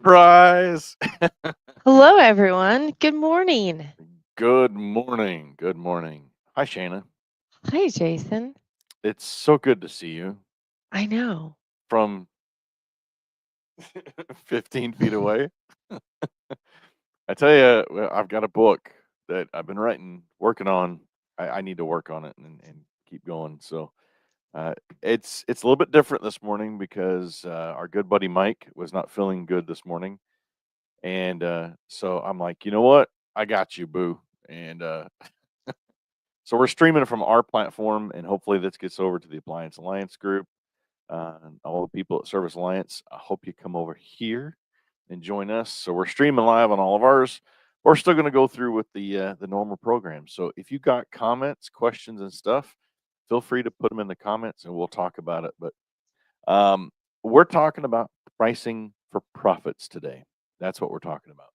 Surprise! Hello, everyone. Good morning. Good morning. Good morning. Hi, Shayna. Hi, Jason. It's so good to see you I know. from 15 feet away. I tell you, I've got a book that I've been writing, working on. I need to work on it and keep going. So uh, it's a little bit different this morning because our good buddy Mike was not feeling good this morning, and so I'm like, you know what? I got you, boo. And so we're streaming it from our platform, and hopefully this gets over to the Appliance Alliance group and all the people at Service Alliance. I hope you come over here and join us. So we're streaming live on all of ours. We're still going to go through with the normal program. So if you got comments, questions, and stuff, feel free to put them in the comments, and we'll talk about it. But um, we're talking about pricing for profits today. That's what we're talking about.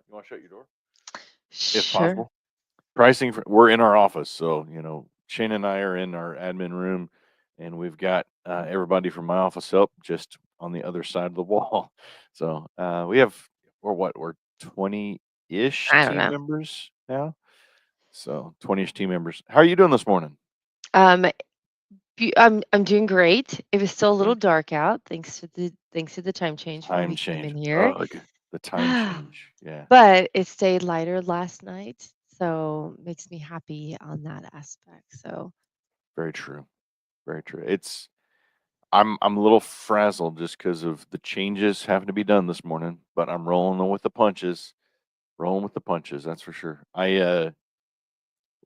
You want to shut your door, if Sure. possible? Pricing for we're in our office, so, Shane and I are in our admin room, and we've got, everybody from my office up just on the other side of the wall. So, we're 20-ish I don't team know. members now? So, 20-ish team members. How are you doing this morning? Um, I'm doing great. It was still a little Mhm. dark out, thanks to the time change when Time we came change. in here. Ugh, the time change. Yeah, But it stayed lighter last night, so makes me happy on that aspect. So very true, very true. I'm a little frazzled just because of the changes having to be done this morning, but I'm rolling with the punches. Rolling with the punches, that's for sure.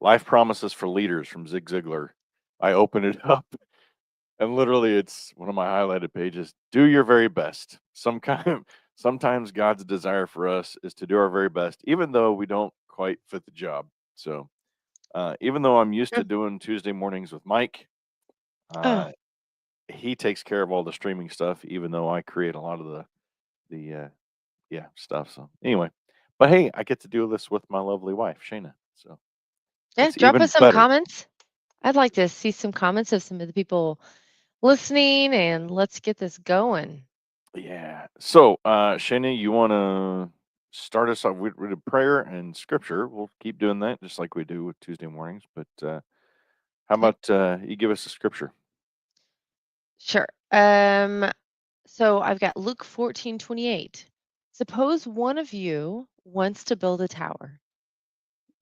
Life Promises for Leaders from Zig Ziglar. I open it up and literally it's one of my highlighted pages. Do your very best. Sometimes God's desire for us is to do our very best, even though we don't quite fit the job. So even though I'm used to Mm. doing Tuesday mornings with Mike, Oh, uh, he takes care of all the streaming stuff, even though I create a lot of the yeah stuff. So anyway, but hey, I get to do this with my lovely wife, Shayna. So yeah, it's drop even us some better. comments. I'd like to see some comments of some of the people listening, and let's get this going. Yeah. So, Shayna, you want to start us off with a prayer and scripture? We'll keep doing that just like we do with Tuesday mornings. But how Okay. about you give us a scripture? Sure. So I've got Luke 14:28. Suppose one of you wants to build a tower.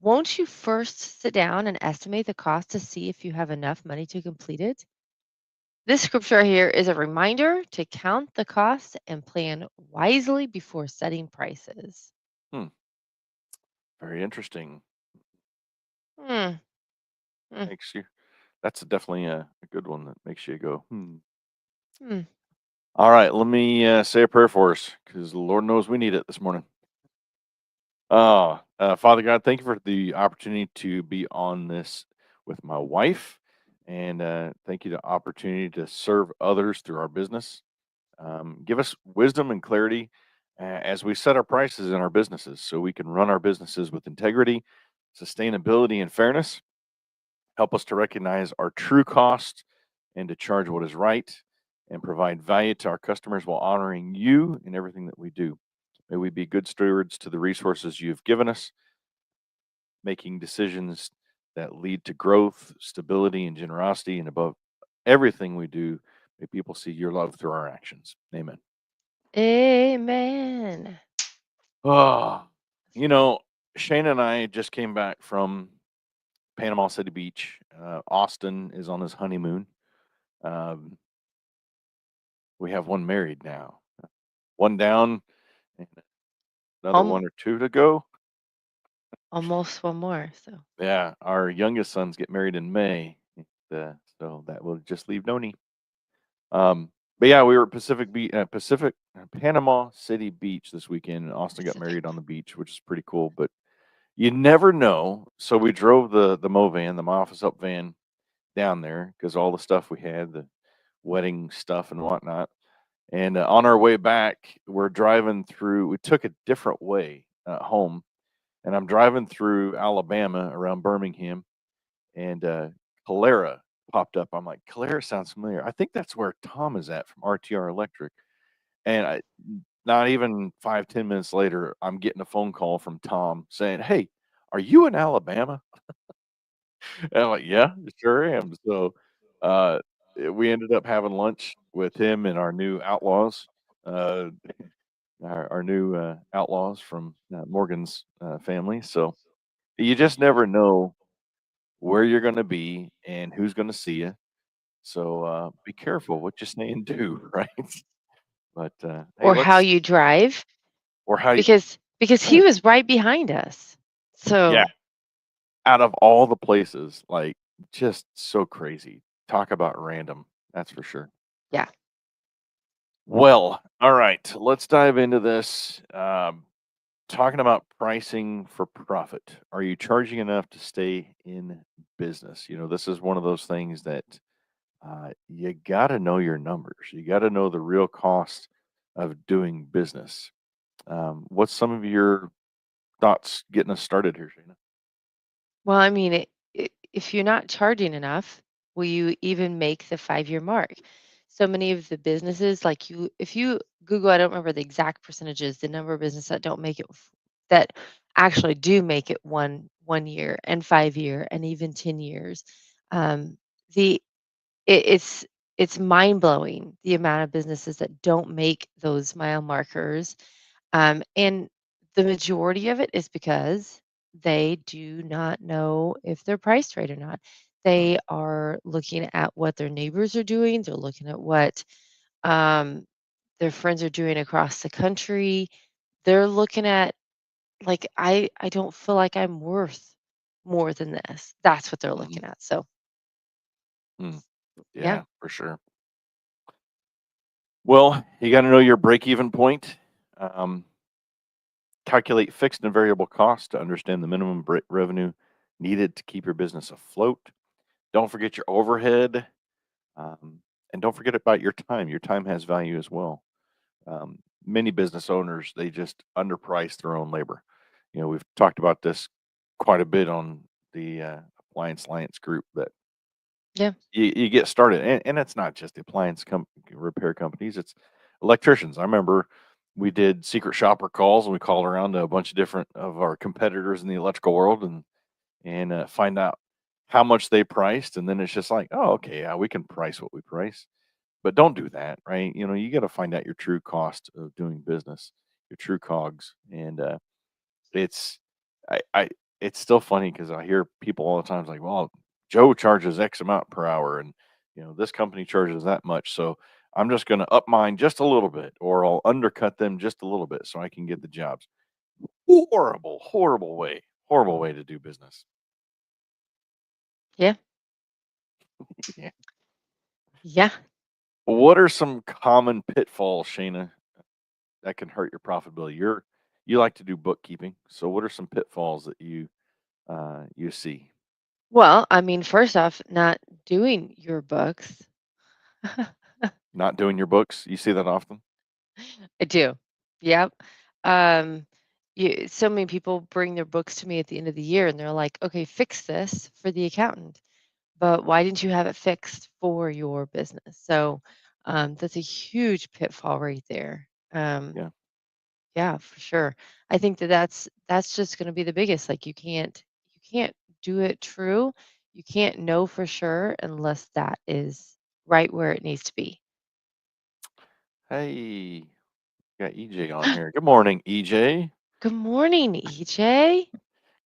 Won't you first sit down and estimate the cost to see if you have enough money to complete it? This scripture here is a reminder to count the cost and plan wisely before setting prices. Hmm. Very interesting. Hmm. Hmm. Makes you. That's definitely a good one that makes you go, hmm. Hmm. All right. Let me say a prayer for us because the Lord knows we need it this morning. Father God, thank you for the opportunity to be on this with my wife. And thank you the opportunity to serve others through our business. Give us wisdom and clarity as we set our prices in our businesses so we can run our businesses with integrity, sustainability, and fairness. Help us to recognize our true cost and to charge what is right and provide value to our customers while honoring you in everything that we do. May we be good stewards to the resources you've given us, making decisions that lead to growth, stability, and generosity. And above everything we do, may people see your love through our actions. Amen. Amen. Oh, you know, Shane and I just came back from Panama City Beach. Austin is on his honeymoon. Um, we have one married now, one down, and another Um, one or two to go. almost one more. So Yeah, our youngest sons get married in May, so that will just leave Noni. But yeah, we were at Panama City Beach this weekend, and Austin got Pacific. married on the beach, which is pretty cool. But you never know. So we drove the Mo van, the My Office Up van, down there because all the stuff we had, the wedding stuff and whatnot. And on our way back, we're driving through. We took a different way home, and I'm driving through Alabama around Birmingham, and Calera popped up. I'm like, Calera sounds familiar. I think that's where Tom is at from RTR Electric. And not even 5, 10 minutes later, I'm getting a phone call from Tom saying, "Hey, are you in Alabama?" And I'm like, "Yeah, sure am." So, uh, we ended up having lunch with him and our new outlaws, uh, our new, outlaws from, Morgan's, family. So, you just never know where you're gonna be and who's gonna see you. So, be careful what you say and do, right? But, hey, Or how let's you drive, or how you because he right. was right behind us. Yeah, So, out of all the places, like, just so crazy. Talk about random, that's for sure. yeah. Well, alright, let's dive into this, talking about pricing for profit. Are you charging enough to stay in business? You know, this is one of those things that, you gotta know your numbers. You gotta know the real cost of doing business. What's some of your thoughts getting us started here, Shayna? Well, I mean, if you're not charging enough, will you even make the 5-year mark? So many of the businesses, like if you Google, I don't remember the exact percentages, the number of businesses that don't make it, that actually do make it one year and 5 year and even 10 years. Um, the it, it's mind blowing the amount of businesses that don't make those mile markers, and the majority of it is because they do not know if they're priced right or not. They are looking at what their neighbors are doing. They're looking at what um, their friends are doing across the country. They're looking at, like, I don't feel like I'm worth more than this. That's what they're Mhm. looking at. So Mm, yeah, yeah, for sure. Well, you gotta know your break-even point. Um, calculate fixed and variable costs to understand the minimum revenue needed to keep your business afloat. Don't forget your overhead, um, and don't forget about your time. Your time has value as well. Many business owners, they just underprice their own labor. You know, we've talked about this quite a bit on the Appliance Alliance group that yeah, you get started, and it's not just the repair companies; it's electricians. I remember we did secret shopper calls, and we called around to a bunch of different of our competitors in the electrical world, and find out how much they priced, and then it's just like, oh, okay, yeah, we can price what we price, but don't do that, right? You know, you got to find out your true cost of doing business, your true cogs, and it's I it's still funny because I hear people all the time like, "Well, Joe charges X amount per hour, and, you know, this company charges that much, so I'm just gonna up mine just a little bit, or I'll undercut them just a little bit so I can get the jobs." Horrible, horrible way to do business. yeah, Yeah. yeah. What are some common pitfalls, Shayna, that can hurt your profitability? You like to do bookkeeping, so what are some pitfalls that you see? Well, I mean, first off, not doing your books. Not doing your books? You see that often? I do. Yep. Um, so many people bring their books to me at the end of the year and they're like, okay, fix this for the accountant, but why didn't you have it fixed for your business? So that's a huge pitfall right there. Yeah. Yeah, for sure. I think that that's just going to be the biggest. Like you can't do it true. You can't know for sure unless that is right where it needs to be. Hey, got EJ on here. Good morning, EJ. Good morning, EJ.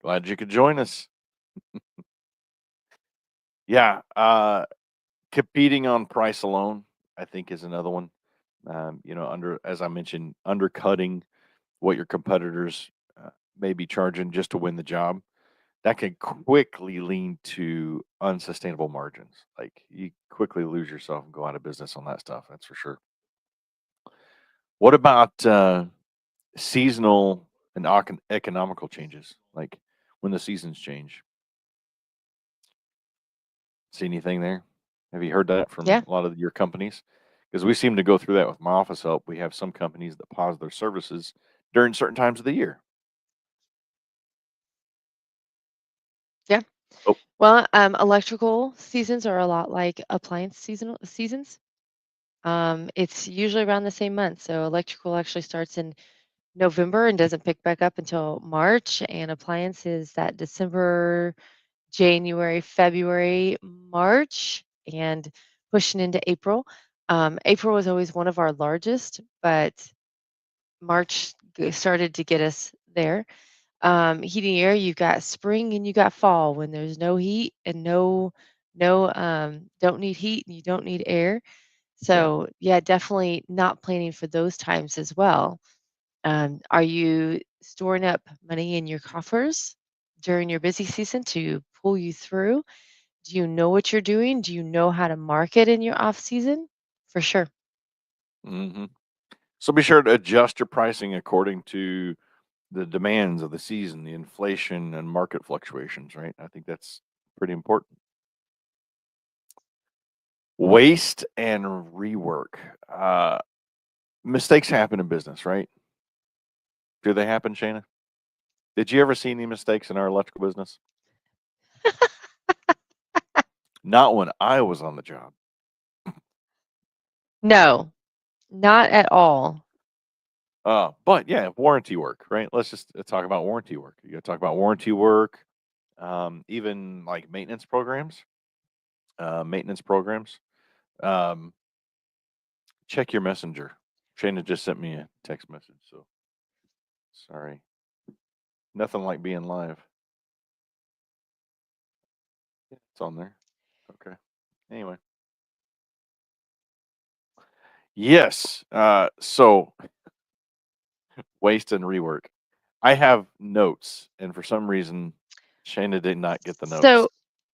Glad you could join us. Yeah, competing on price alone, I think, is another one. You know, as I mentioned, undercutting what your competitors may be charging just to win the job. That can quickly lead to unsustainable margins. Like you quickly lose yourself and go out of business on that stuff. That's for sure. What about seasonal and economical changes? Like when the seasons change. See anything there? Have you heard that from Yeah, a lot of your companies? Because we seem to go through that with my office help. We have some companies that pause their services during certain times of the year. yeah. Oh, Well, electrical seasons are a lot like appliance seasonal seasons. It's usually around the same month. So electrical actually starts in November and doesn't pick back up until March, and appliances that December, January, February, March, and pushing into April. April was always one of our largest, but March started to get us there. Heating air, you got spring and you got fall when there's no heat and no don't need heat and you don't need air. Yeah. So yeah, definitely not planning for those times as well. Are you storing up money in your coffers during your busy season to pull you through? Do you know what you're doing? Do you know how to market in your off season? For sure. Hmm. So be sure to adjust your pricing according to the demands of the season, the inflation and market fluctuations, right? I think that's pretty important. Waste and rework. Uh, Mistakes happen in business, right? Do they happen, Shayna? Did you ever see any mistakes in our electrical business? Not when I was on the job. No, not at all. But yeah, warranty work, right? Let's just talk about warranty work. You got to talk about warranty work, even like maintenance programs. Um, Check your messenger. Shayna just sent me a text message, so sorry. Nothing like being live. Yeah, it's on there. Okay. Anyway, yes. So waste and rework. I have notes, and for some reason, Shayna did not get the notes. So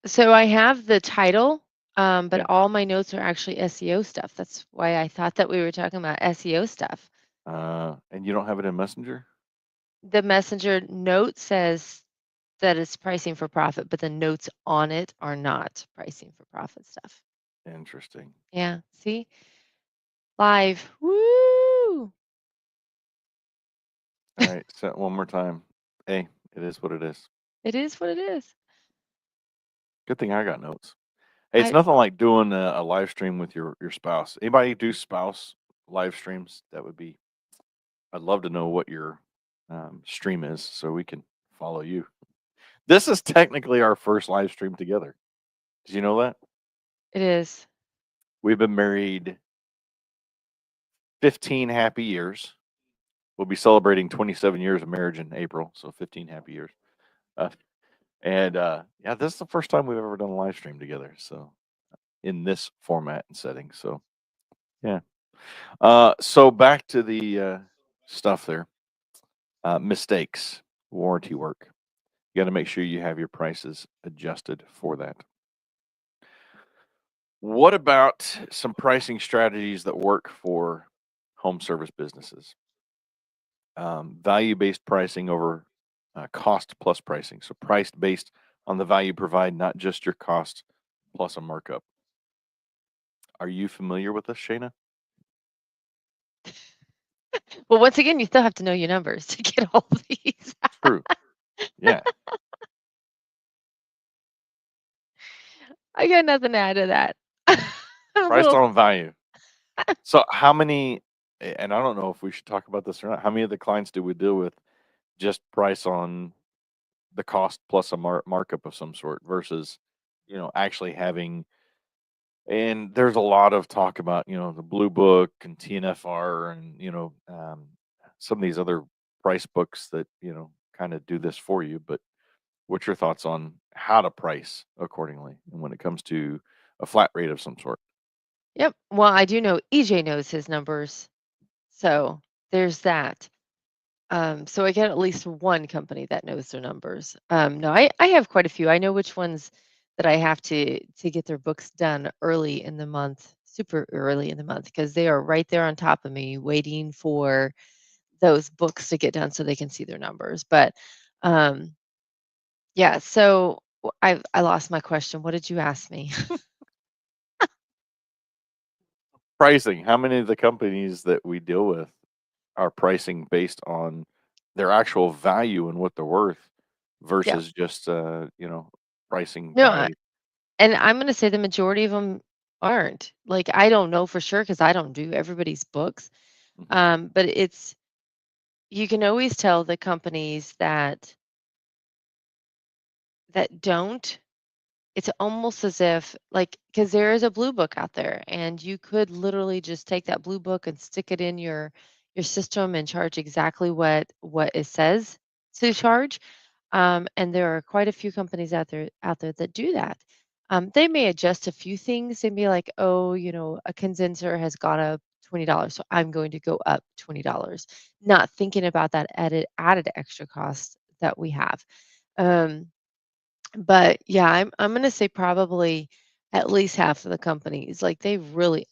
so I have the title, but Yeah. all my notes are actually SEO stuff. That's why I thought that we were talking about SEO stuff. And you don't have it in Messenger? The messenger note says that it's pricing for profit, but the notes on it are not pricing for profit stuff. Interesting. Yeah, see? Live. Woo! All right, set one more time. Hey, it is what it is. It is what it is. Good thing I got notes. Hey, it's I nothing like doing a live stream with your spouse. Anybody do spouse live streams? That would be. I'd love to know what your stream is so we can follow you. This is technically our first live stream together. Did you know that? it is. We've been married 15 happy years. We'll be celebrating 27 years of marriage in April, so 15 happy years. Uh, and yeah, this is the first time we've ever done a live stream together. So in this format and setting. So yeah. So back to the stuff there. Mistakes, warranty work. You got to make sure you have your prices adjusted for that. What about some pricing strategies that work for home service businesses? Value based pricing over cost plus pricing. So priced based on the value provide, not just your cost plus a markup. Are you familiar with this, Shayna? Well, once again, you still have to know your numbers to get all these. True. Yeah. I got nothing to add to that. I'm a Priced little on value. So how many, and I don't know if we should talk about this or not, how many of the clients do we deal with just price on the cost plus a markup of some sort versus, actually having, and there's a lot of talk about, the Blue Book and TNFR and, some of these other price books that, kind of do this for you. But what's your thoughts on how to price accordingly and when it comes to a flat rate of some sort? Yep. Well, I do know EJ knows his numbers. So there's that. So I get at least one company that knows their numbers. No, I have quite a few. I know which ones that I have to get their books done early in the month, super early in the month, because they are right there on top of me, waiting for those books to get done so they can see their numbers. But um, yeah, so I lost my question. What did you ask me? Pricing, how many of the companies that we deal with are pricing based on their actual value and what they're worth Yeah. versus just, pricing No, by and I'm going to say the majority of them. aren't. Like, I don't know for sure because I don't do everybody's books. Hmm. But it's you can always tell the companies that don't. It's almost as if like because there is a blue book out there, and you could literally just take that blue book and stick it in your system and charge exactly what it says to charge. And there are quite a few companies out there that do that. They may adjust a few things and be like, oh, a condenser has gone up $20, so I'm going to go up $20, not thinking about that added extra cost that we have. Um, but yeah, I'm gonna say probably at least half of the companies, like they really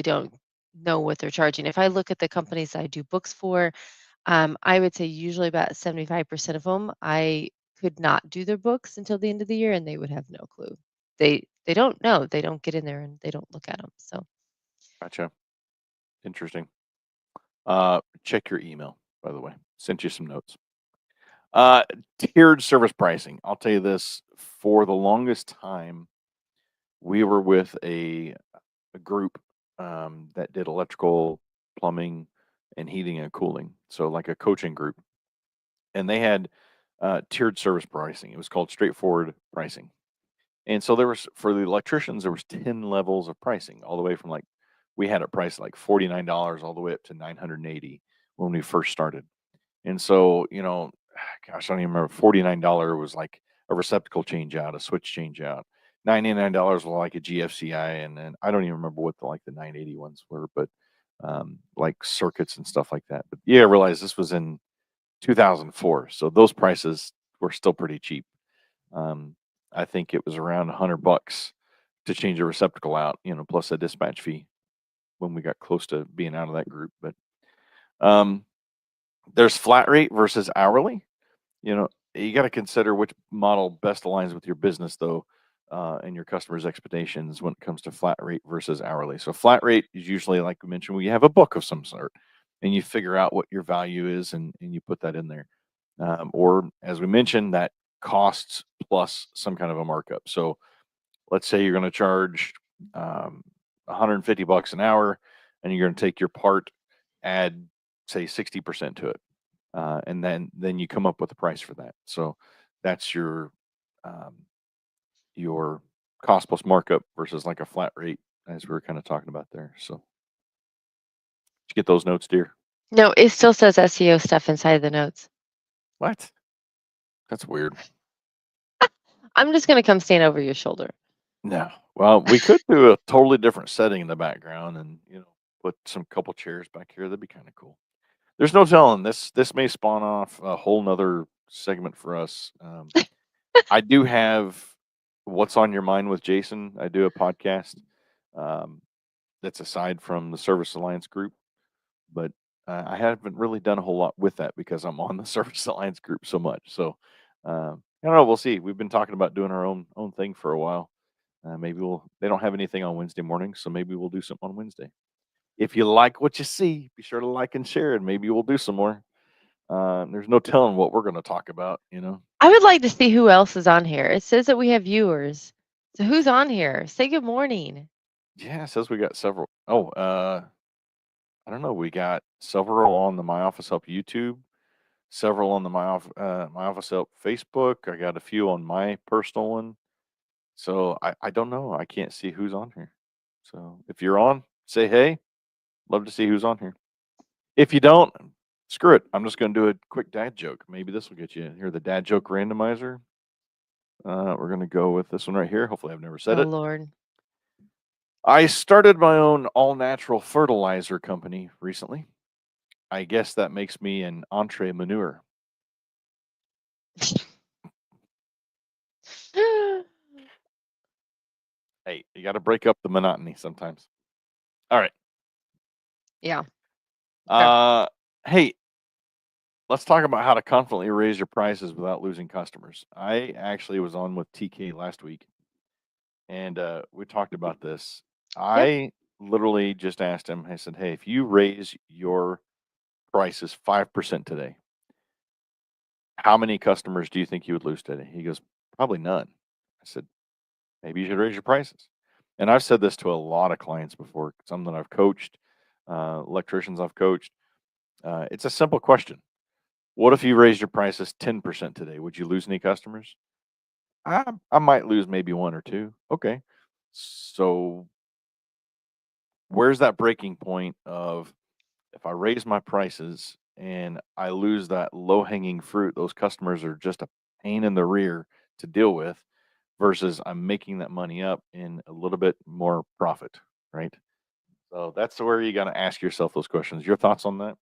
don't know what they're charging. If I look at the companies I do books for, I would say usually about 75% of them, I could not do their books until the end of the year and they would have no clue. They don't know. They don't get in there and they don't look at them. So, Gotcha. Interesting. Check your email, by the way. Sent you some notes. Uh, Tiered service pricing. I'll tell you this: for the longest time, we were with a group that did electrical, plumbing, and heating and cooling. So like a coaching group, and they had tiered service pricing. It was called straightforward pricing. And so there was for the electricians, there was 10 levels of pricing, all the way from like we had it priced like $49 all the way up to 980 when we first started. And so, gosh, I don't even remember. $49 was like a receptacle change out, a switch change out. $99 was like a GFCI, and then I don't even remember what the 980 ones were, but like circuits and stuff like that. But yeah, I realized this was in 2004, so those prices were still pretty cheap. Um, I think it was around $100 to change a receptacle out, plus a dispatch fee when we got close to being out of that group. But um, there's flat rate versus hourly. You got to consider which model best aligns with your business, though, and your customers' expectations when it comes to flat rate versus hourly. So, flat rate is usually, like we mentioned, where you have a book of some sort and you figure out what your value is and you put that in there. Or, as we mentioned, that costs plus some kind of a markup. So, let's say you're going to charge um, $150 an hour and you're going to take your part, add, say, 60% to it and then you come up with a price for that. So that's um, your cost plus markup versus like a flat rate, as we were kind of talking about there. So did you get those notes, dear? no, it still says SEO stuff inside the notes. What? That's weird. I'm just gonna come stand over your shoulder. No. Well, we could do a totally different setting in the background and put some couple chairs back here. That'd be kind of cool. There's no telling. This may spawn off a whole nother segment for us. I do have What's on Your Mind with Jason. I do a podcast um, that's aside from the Service Alliance group, but I haven't really done a whole lot with that because I'm on the Service Alliance group so much. So I don't know. We'll see. We've been talking about doing our own thing for a while. Maybe we'll. They don't have anything on Wednesday morning, so maybe we'll do something on Wednesday. If you like what you see, be sure to like and share, and maybe we'll do some more. There's no telling what we're going to talk about. I would like to see who else is on here. It says that we have viewers. So who's on here? Say good morning. Yeah, it says we got several. Oh, I don't know. We got several on the My Office Help YouTube, several on the My Office Help Facebook. I got a few on my personal one. So I don't know. I can't see who's on here. So if you're on, say hey. Love to see who's on here. If you don't, screw it. I'm just going to do a quick dad joke. Maybe this will get you in here. The dad joke randomizer. We're going to go with this one right here. Hopefully, I've never said Oh it. Lord. I started my own all natural fertilizer company recently. I guess that makes me an entree manure. Hey, you got to break up the monotony sometimes. All right. Yeah. Okay. Uh, hey, let's talk about how to confidently raise your prices without losing customers. I actually was on with TK last week, and we talked about this. Yep. I literally just asked him. I said, "Hey, if you raise your prices 5% today, how many customers do you think you would lose today?" He goes, "Probably none." I said, maybe you should raise your prices. And I've said this to a lot of clients before, some that I've coached, electricians I've coached. It's a simple question. What if you raised your prices 10% today? Would you lose any customers? I might lose maybe one or two. Okay. So where's that breaking point of if I raise my prices and I lose that low hanging fruit, those customers are just a pain in the rear to deal with versus I'm making that money up in a little bit more profit, right? So that's where you got to ask yourself those questions. Your thoughts on that?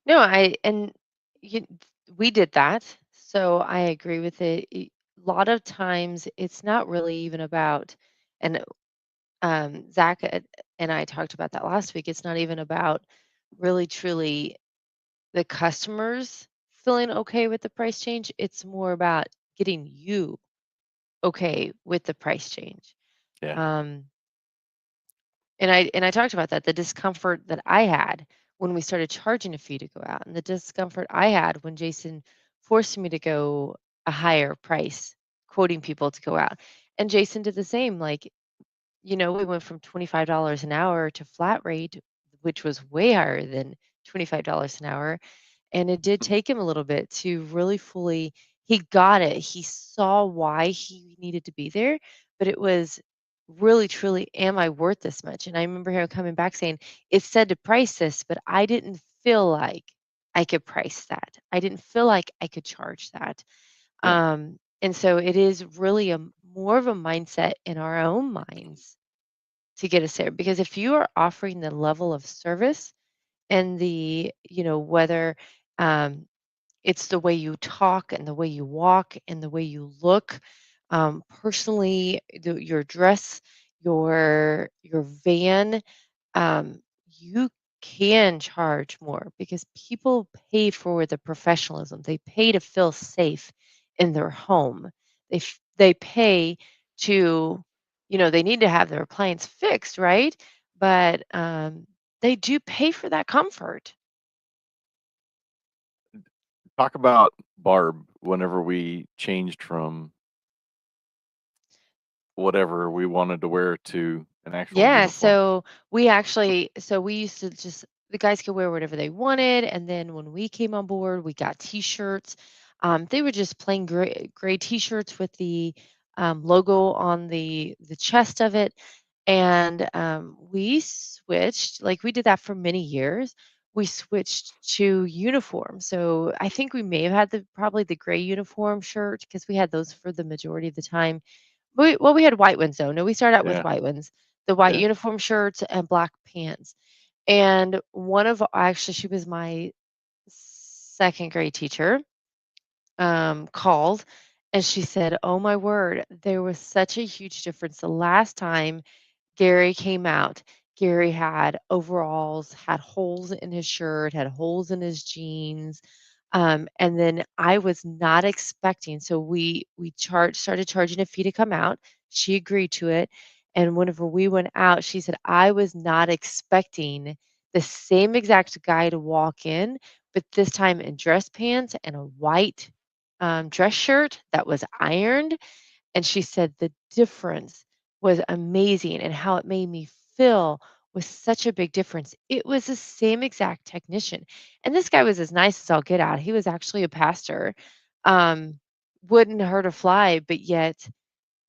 No, you, we did that, so I agree with it. A lot of times, it's not really even about, and Zach and I talked about that last week. It's not even about really truly the customers feeling okay with the price change. It's more about getting you okay with the price change. Yeah. Um, and I talked about that, the discomfort that I had when we started charging a fee to go out, and the discomfort I had when Jason forced me to go a higher price, quoting people to go out. And Jason did the same. Like, we went from $25 an hour to flat rate, which was way higher than $25 an hour. And it did take him a little bit to really fully, he got it. He saw why he needed to be there, but it was really truly, am I worth this much? And I remember him coming back saying, it said to price this, but I didn't feel like I could price that. I didn't feel like I could charge that. Yeah. And so it is really a more of a mindset in our own minds to get us there. Because if you are offering the level of service and whether um, it's the way you talk and the way you walk and the way you look, personally, your dress, your van, um, you can charge more because people pay for the professionalism. They pay to feel safe in their home. They pay to, they need to have their appliance fixed, right? But they do pay for that comfort. Talk about Barb whenever we changed from whatever we wanted to wear to an actual Yeah, uniform. so we used to just the guys could wear whatever they wanted, and then when we came on board, we got T-shirts. They were just plain gray T-shirts with the logo on the chest of it, and we switched. Like we did that for many years. We switched to uniform. So I think we may have had probably the gray uniform shirt because we had those for the majority of the time. We had white ones though. No, we started out with Yeah. white ones, the white Yeah. uniform shirts and black pants. And actually, she was my second grade teacher, called and she said, "Oh my word, there was such a huge difference the last time Gary came out. Gary had overalls, had holes in his shirt, had holes in his jeans. And then I was not expecting. So we started charging a fee to come out. She agreed to it. And whenever we went out, she said, I was not expecting the same exact guy to walk in, but this time in dress pants and a white dress shirt that was ironed, and she said the difference was amazing and how it made me feel was such a big difference. It was the same exact technician. And this guy was as nice as I'll get out. He was actually a pastor. Um, wouldn't hurt a fly, but yet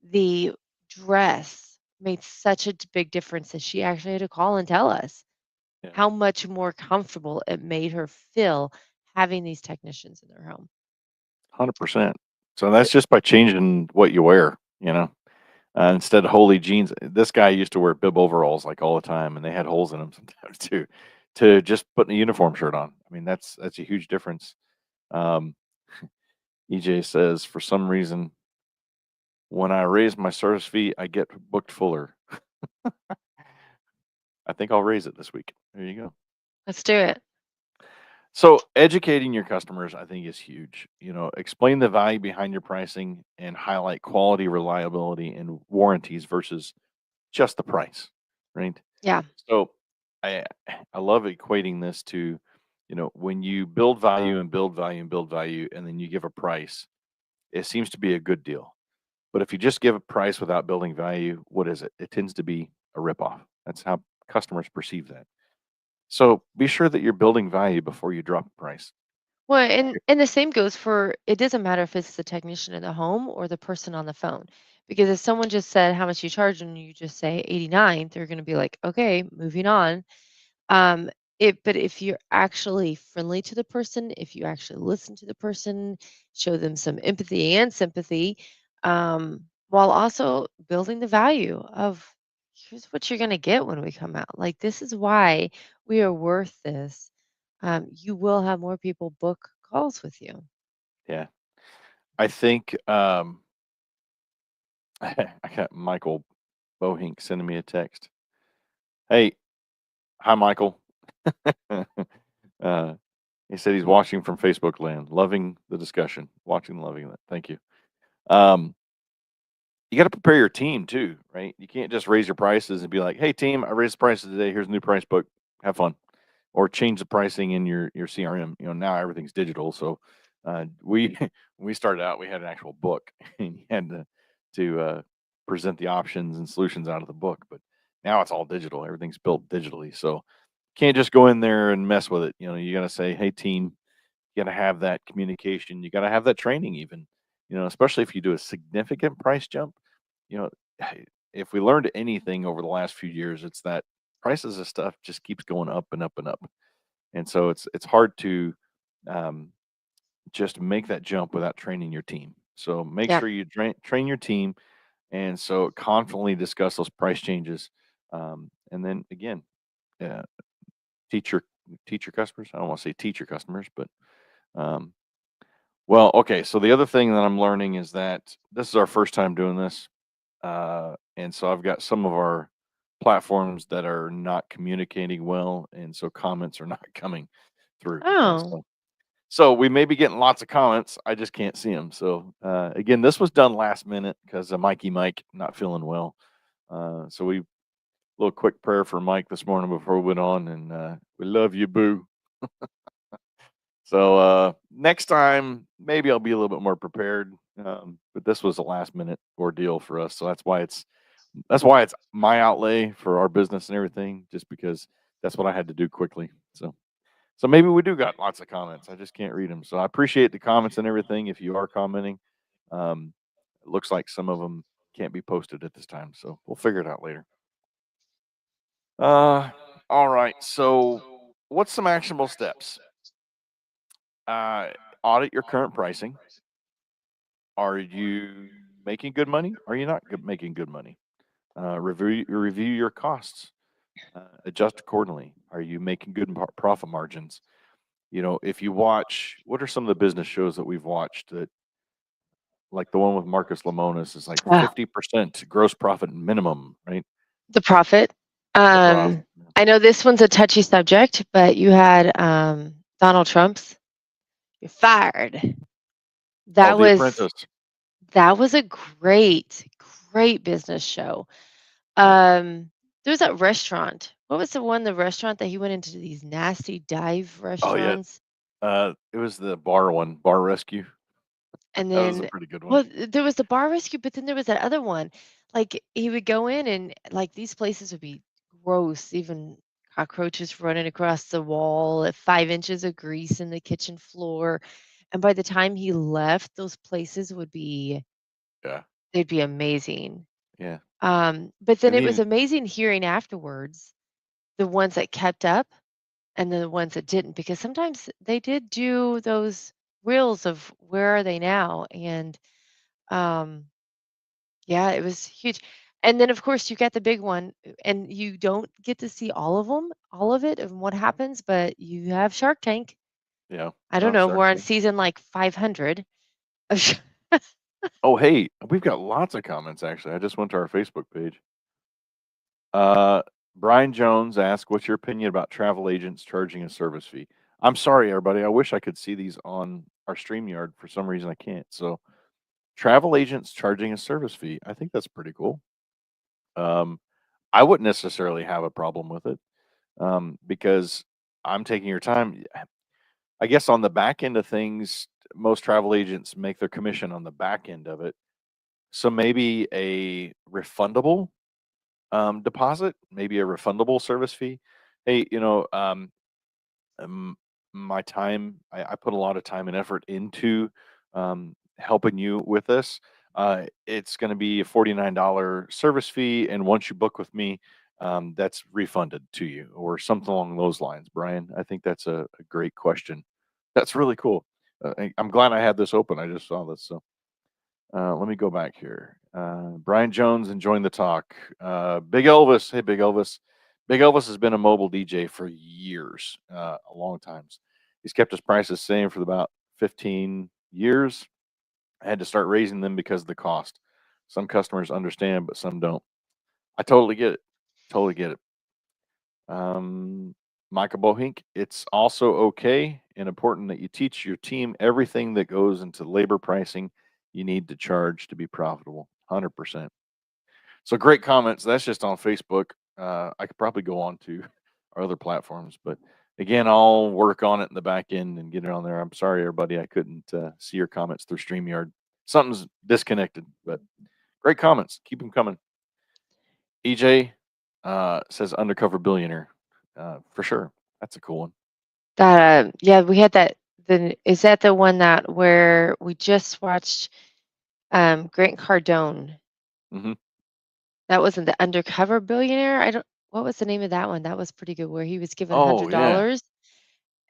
the dress made such a big difference that she actually had to call and tell us Yeah. how much more comfortable it made her feel having these technicians in their home. 100%. So that's just by changing what you wear, instead of holy jeans. This guy used to wear bib overalls like all the time, and they had holes in them sometimes too. To just putting a uniform shirt on. I mean, that's a huge difference. Um, EJ says, for some reason, when I raise my service fee, I get booked fuller. I think I'll raise it this week. There you go. Let's do it. So educating your customers, I think, is huge. Explain the value behind your pricing and highlight quality, reliability, and warranties versus just the price, right? Yeah. So I I love equating this to, when you build value and build value and build value, and then you give a price, it seems to be a good deal. But if you just give a price without building value, what is it? It tends to be a ripoff. That's how customers perceive that. So be sure that you're building value before you drop a price. Well, and the same goes for it doesn't matter if it's the technician in the home or the person on the phone. Because if someone just said how much you charge and you just say 89, they're going to be like, "Okay, moving on." Um, but if you're actually friendly to the person, if you actually listen to the person, show them some empathy and sympathy, while also building the value of here's what you're going to get when we come out. Like, this is why we are worth this. You will have more people book calls with you. Yeah. I think I got Michael Bohink sending me a text. Hey, hi Michael. uh, he said he's watching from Facebook land, loving the discussion, watching, loving it. Thank you. Um, you got to prepare your team too, right? You can't just raise your prices and be like, "Hey team, I raised the prices today. Here's a new price book. Have fun." Or change the pricing in your CRM. Now everything's digital, so we when we started out, we had an actual book, and you had to present the options and solutions out of the book. But now it's all digital. Everything's built digitally, so can't just go in there and mess with it. You got to say, "Hey team, you got to have that communication. You got to have that training, even. Especially if you do a significant price jump. You know, if we learned anything over the last few years, it's that prices of stuff just keeps going up and up and up, and so it's hard to um, just make that jump without training your team. So make Yeah. sure you train your team, and so confidently discuss those price changes, and then again, uh, teach your teach your customers. I don't want to say teach your customers, but um, well, okay. So the other thing that I'm learning is that this is our first time doing this, and so I've got some of our platforms that are not communicating well, and so comments are not coming through. Oh. So we may be getting lots of comments. I just can't see them. So again, this was done last minute because of Mikey Mike not feeling well. So we little quick prayer for Mike this morning before we went on, and we love you, boo. So next time, maybe I'll be a little bit more prepared. But this was a last minute ordeal for us, so that's why it's my outlay for our business and everything, just because that's what I had to do quickly. So maybe we do got lots of comments. I just can't read them. So I appreciate the comments and everything. If you are commenting, um, it looks like some of them can't be posted at this time. So we'll figure it out later. Uh, all right. So what's some actionable steps? Uh, Audit your current pricing. Are you making good money? Are you not making good money? Review your costs. Adjust accordingly. Are you making good profit margins? If you watch, what are some of the business shows that we've watched that, like the one with Marcus Lemonis, is like Ah, 50% gross profit minimum, right? the profit. The profit. I know this one's a touchy subject, but you had Donald Trump's "You're fired." Oh, That The was Apprentice. that was a great business show. Yeah. Um, there's that restaurant. What was the restaurant that he went into these nasty dive Oh, yeah. restaurants? It was the bar one, Bar Rescue. And That was a then, pretty good one. well, there was the bar rescue, but then there was that other one. Like he would go in and like these places would be gross, even cockroaches running across the wall, at 5 inches of grease in the kitchen floor. And by the time he left, those places would be Yeah. they'd be amazing. Yeah. But then And it was then, amazing hearing afterwards the ones that kept up and the ones that didn't, because sometimes they did do those reels of where are they now, and um yeah, it was huge. And then, of course, you get the big one, and you don't get to see all of them, all of it, and what happens, but you have Shark Tank. yeah. I don't Oh, know, Shark we're on Tank. season like 500 of Sh Oh, hey, we've got lots of comments actually. I just went to our Facebook page. Brian Jones asked, "What's your opinion about travel agents charging a service fee?" I'm sorry, everybody. I wish I could see these on our StreamYard. For some reason, I can't. So, travel agents charging a service fee. I think that's pretty cool. Um, I wouldn't necessarily have a problem with it, because I'm taking your time. I guess on the back end of things, most travel agents make their commission on the back end of it. So maybe a refundable deposit, maybe a refundable service fee. Hey, um, my time, I put a lot of time and effort into helping you with this. It's going to be a $49 service fee. And once you book with me, that's refunded to you or something along those lines. Brian, I think that's a great question. That's really cool. I'm glad I had this open. I just saw this. So let me go back here. Brian Jones enjoying the talk. Big Elvis. Hey, Big Elvis. Big Elvis has been a mobile DJ for years, a long times. He's kept his prices same for about 15 years. I had to start raising them because of the cost. Some customers understand, but some don't. I totally get it. Totally get it. Michael Bohink, it's also okay and important that you teach your team everything that goes into labor pricing you need to charge to be profitable. 100%. So great comments. That's just on Facebook. I could probably go on to our other platforms, but again, I'll work on it in the back end and get it on there. I'm sorry, everybody, I couldn't see your comments through StreamYard. Something's disconnected, but great comments. Keep them coming. EJ says undercover billionaire. For sure. That's a cool one. That, yeah, we had that. Is that the one that where we just watched Grant Cardone? Hmm. That wasn't the undercover billionaire. I don't. What was the name of that one? That was pretty good. Where he was given Oh, hundred yeah. dollars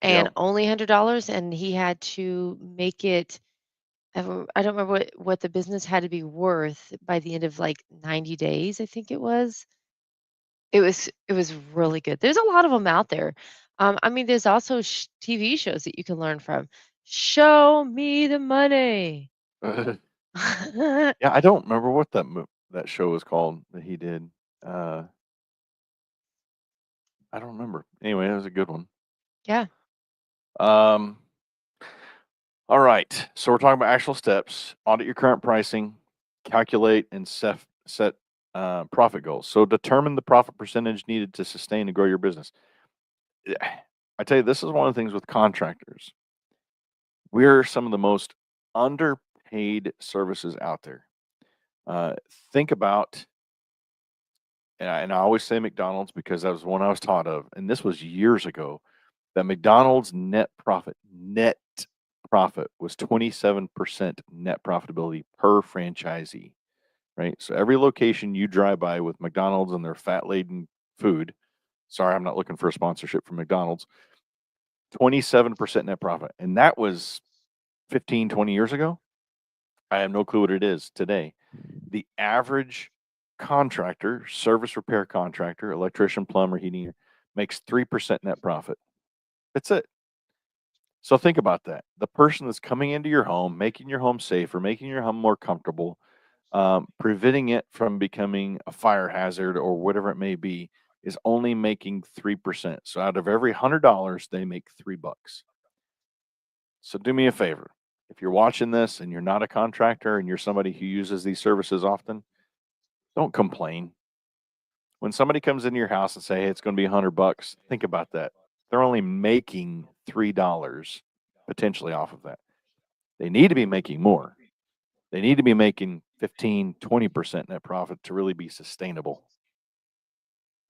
and Yep. only $100, and he had to make it. I don't remember what the business had to be worth by the end of like 90 days. I think it was. It was really good. There's a lot of them out there. I mean, there's also TV shows that you can learn from. Show me the money. Yeah, I don't remember what that show was called that he did. Uh, I don't remember. Anyway, it was a good one. Yeah. Um, all right. So we're talking about actual steps. Audit your current pricing, calculate and set profit goals. So determine the profit percentage needed to sustain and grow your business. I tell you, this is one of the things with contractors. We're some of the most underpaid services out there. Uh, think about, and I always say McDonald's because that was the one I was taught of, and this was years ago. That McDonald's net profit was 27% net profitability per franchisee, right? So every location you drive by with McDonald's and their fat laden food, sorry, I'm not looking for a sponsorship from McDonald's, 27% net profit. And that was 15, 20 years ago. I have no clue what it is today. The average contractor, service repair contractor, electrician, plumber, heating, makes 3% net profit. That's it. So think about that. The person that's coming into your home, making your home safer, making your home more comfortable, preventing it from becoming a fire hazard or whatever it may be, is only making 3%. So out of every $100, they make $3. So do me a favor. If you're watching this and you're not a contractor and you're somebody who uses these services often, don't complain. When somebody comes into your house and say, "Hey, it's going to be $100," think about that. They're only making $3 potentially off of that. They need to be making more. They need to be making 15, 20% net profit to really be sustainable.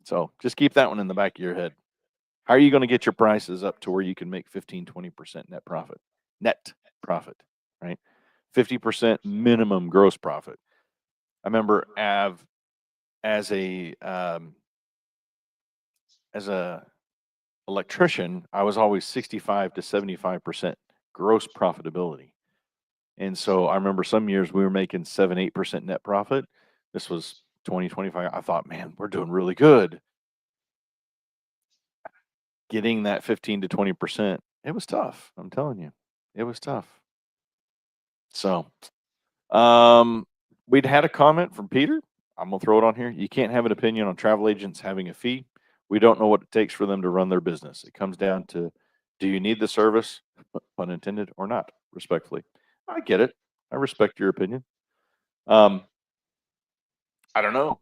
So just keep that one in the back of your head. How are you going to get your prices up to where you can make 15, 20% net profit? Net profit, right? 50% minimum gross profit. I remember as a electrician, I was always 65 to 75% gross profitability. And so I remember some years we were making 7, 8% net profit. This was 2025. I thought, man, we're doing really good. Getting that 15 to 20%, it was tough. I'm telling you, it was tough. So, um, we'd had a comment from Peter. I'm gonna throw it on here. You can't have an opinion on travel agents having a fee. We don't know what it takes for them to run their business. It comes down to, do you need the service, pun intended, or not? Respectfully, I get it. I respect your opinion. Um, I don't know.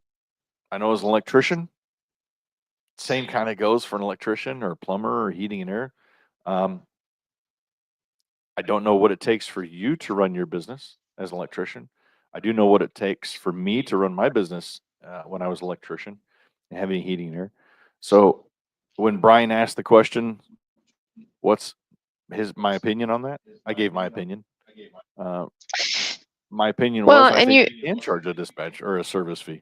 I know as an electrician, same kind of goes for an electrician or plumber or heating and air. Um, I don't know what it takes for you to run your business as an electrician. I do know what it takes for me to run my business when I was an electrician and heavy heating there. So when Brian asked the question, "What's his my opinion on that?" I gave my opinion. Uh, my opinion Well, was I and think you you can charge a dispatch or a service fee.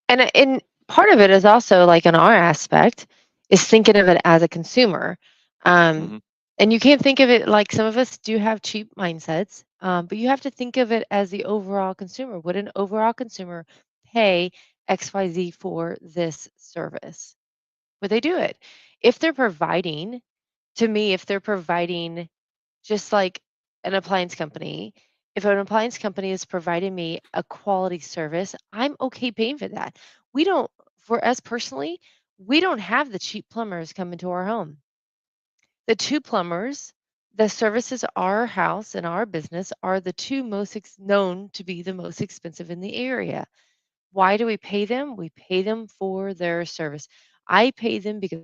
and part of it is also like in our aspect is thinking of it as a consumer. Um, Hmm. and you can't think of it like some of us do have cheap mindsets, but you have to think of it as the overall consumer. Would an overall consumer pay XYZ for this service? Would they do it? If they're providing, to me, if they're providing just like an appliance company, if an appliance company is providing me a quality service, I'm okay paying for that. We don't, for us personally, we don't have the cheap plumbers come into our home. The two plumbers, the services our house and our business are the two most known to be the most expensive in the area. Why do we pay them? We pay them for their service. I pay them because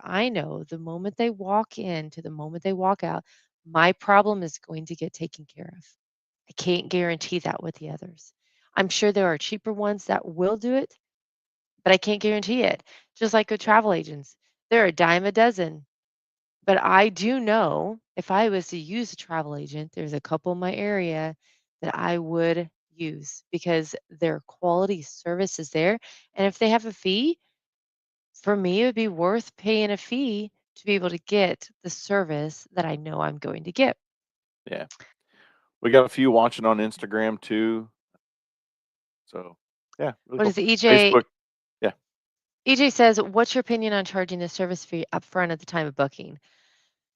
I know the moment they walk in to the moment they walk out, my problem is going to get taken care of. I can't guarantee that with the others. I'm sure there are cheaper ones that will do it, but I can't guarantee it. Just like with travel agents, they're a dime a dozen. But I do know if I was to use a travel agent, there's a couple in my area that I would use because their quality service is there. And if they have a fee, for me, it would be worth paying a fee to be able to get the service that I know I'm going to get. Yeah, we got a few watching on Instagram too. So yeah, really What cool. is it, EJ? Facebook, yeah. EJ says, "What's your opinion on charging the service fee upfront at the time of booking?"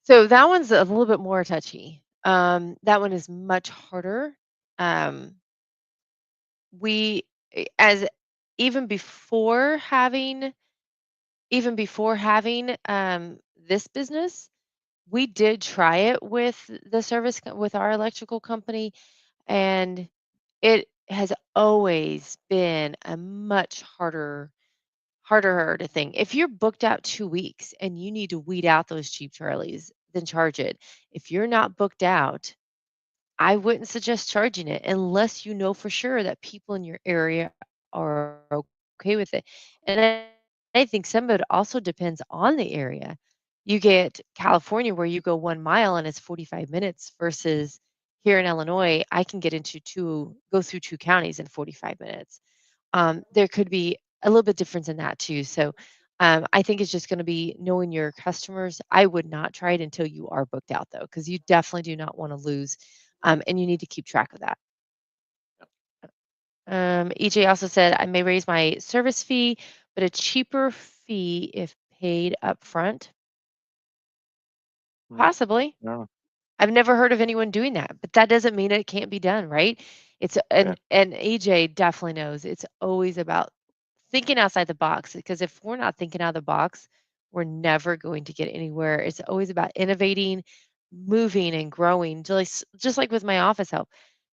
So that one's a little bit more touchy. That one is much harder. Um, we, as even before having, this business, we did try it with the with our electrical company, and it has always been a much harder to thing. If you're booked out 2 weeks and you need to weed out those cheap Charlies, then charge it. If you're not booked out, I wouldn't suggest charging it unless you know for sure that people in your area are okay with it. And I think some of it also depends on the area. You get California where you go 1 mile and it's 45 minutes versus here in Illinois, I can get go through 2 counties in 45 minutes. There could be a little bit difference in that too. So I think it's just going to be knowing your customers. I would not try it until you are booked out though, because you definitely do not want to lose, and you need to keep track of that. EJ also said I may raise my service fee, but a cheaper fee if paid up front. Mm, Possibly. yeah, I've never heard of anyone doing that, but that doesn't mean it can't be done, right? It's yeah, and AJ definitely knows it's always about thinking outside the box because if we're not thinking out of the box, we're never going to get anywhere. It's always about innovating, moving and growing. Just like with my office help.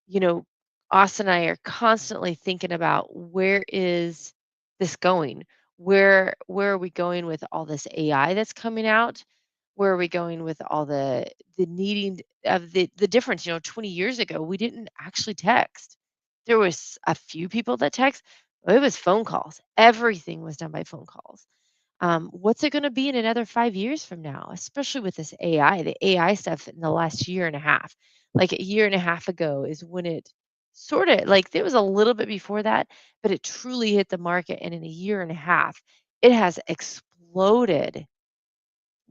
You know, Austin and I are constantly thinking about where is this going? Where are we going with all this AI that's coming out? Where are we going with all the needing of the difference? 20 years ago, we didn't actually text. There was a few people that text, but it was phone calls. Everything was done by phone calls. What's it going to be in another 5 years from now, especially with this AI? The AI stuff in the last year and a half, like a year and a half ago, is when it sort of like there was a little bit before that, but it truly hit the market. And in a year and a half, it has exploded.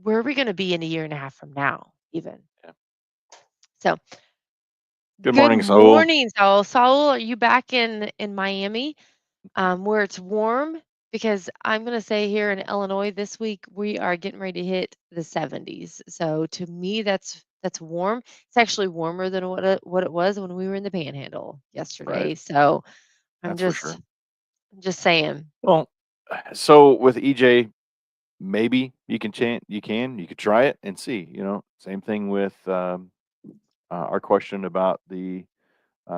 Where are we going to be in a year and a half from now, even? yeah. So, Good good morning, Saul. morning, Saul. Saul, are you back in Miami, where it's warm? Because I'm going to say here in Illinois this week we are getting ready to hit the 70s. So to me, that's warm. It's actually warmer than what it was when we were in the Panhandle Right, yesterday. So I'm that's for just sure. just saying. Well, so with EJ, maybe you could try it and see. Same thing with our question about the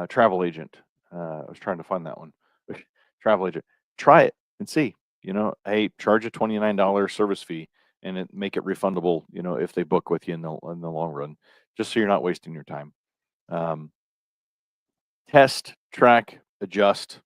travel agent. I was trying to find that one. Travel agent. Try it and see. Hey, charge a $29 service fee and make it refundable. If they book with you in the long run, just so you're not wasting your time. Um, Test, track, adjust,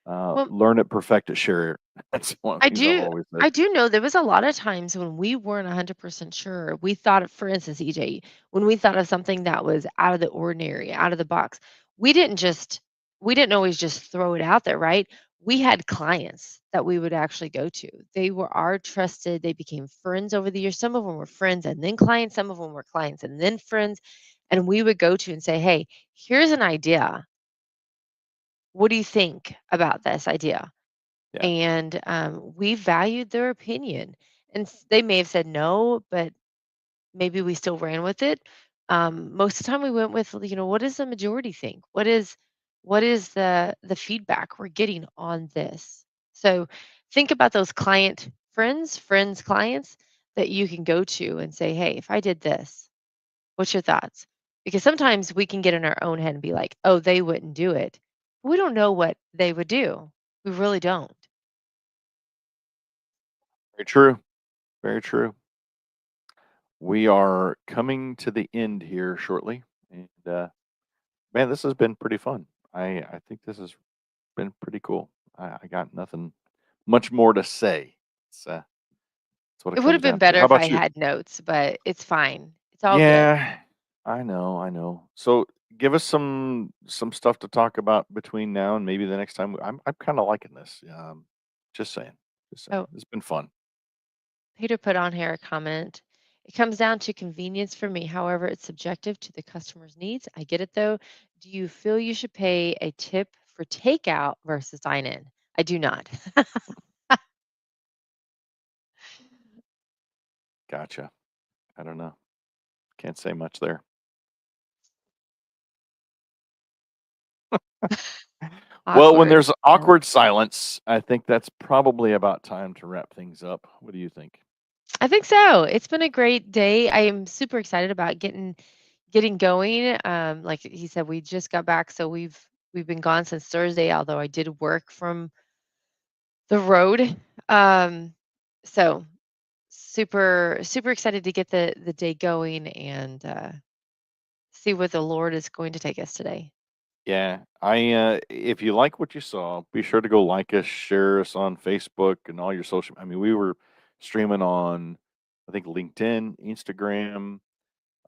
Well, learn it, perfect it, share it. That's one of I the things I've do always said. I do know there was a lot of times when we weren't 100% sure. We thought of, for instance, EJ, when we thought of something that was out of the ordinary, out of the box, we didn't just we didn't always just throw it out there, right? We had clients that we would actually go to. They were our trusted, they became friends over the years. Some of them were friends and then clients, some of them were clients and then friends. And we would go to and say, "Hey, here's an idea. What do you think about this idea?" Yeah, And we valued their opinion. And they may have said no, but maybe we still ran with it. Most of the time, we went with, what does the majority think? What is the feedback we're getting on this? So think about those friends, clients that you can go to and say, "Hey, if I did this, what's your thoughts?" Because sometimes we can get in our own head and be like, "Oh, they wouldn't do it." We don't know what they would do. We really don't. very true. Very true. We are coming to the end here shortly, and man, this has been pretty fun. I think this has been pretty cool. I got nothing much more to say. It's that's what it It would comes have been down to. better How if I about you? had notes, but it's fine. It's all good. Yeah, I know, I know. So give us some stuff to talk about between now and maybe the next time. I'm kind of liking this. Just saying, just saying. Oh, It's been fun. Peter put on here a comment. It comes down to convenience for me. However, it's subjective to the customer's needs. I get it though. Do you feel you should pay a tip for takeout versus dine in? I do not. Gotcha. I don't know. Can't say much there. Well, when Awkward. there's Yeah. awkward silence, I think that's probably about time to wrap things up. What do you think? I think so. It's been a great day. I am super excited about getting going. Like he said, we just got back, so we've been gone since Thursday, although I did work from the road. Um, so super excited to get the day going and see where the Lord is going to take us today. Yeah, if you like what you saw, be sure to go like us, share us on Facebook and all your social. I mean, we were streaming on, I think LinkedIn, Instagram,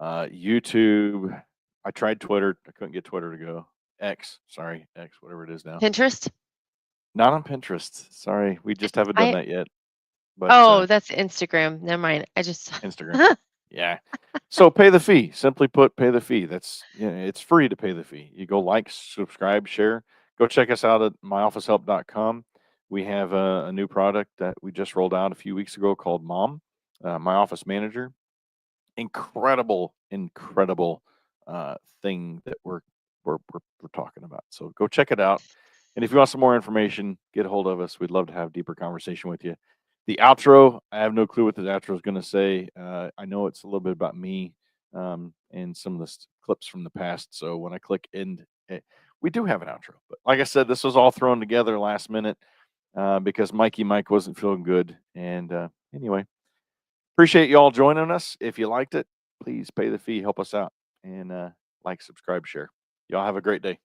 YouTube. I tried Twitter. I couldn't get Twitter to go. X, sorry, X, whatever it is now. Pinterest. Not on Pinterest. Sorry, we just haven't done I that yet. But Oh, that's Instagram. Never mind. I just Instagram. Yeah. So pay the fee. Simply put, pay the fee. That's it's free to pay the fee. You go like, subscribe, share. Go check us out at myofficehelp.com. We have a new product that we just rolled out a few weeks ago called Mom, My Office Manager. Incredible uh, thing that we're talking about. So go check it out. And if you want some more information, get a hold of us. We'd love to have a deeper conversation with you. The outro, I have no clue what the outro is going to say. I know it's a little bit about me and some of the clips from the past. So when I click end, we do have an outro. But like I said, this was all thrown together last minute because Mikey Mike wasn't feeling good. And anyway, appreciate you all joining us. If you liked it, please pay the fee, help us out, and like, subscribe, share. Y'all have a great day.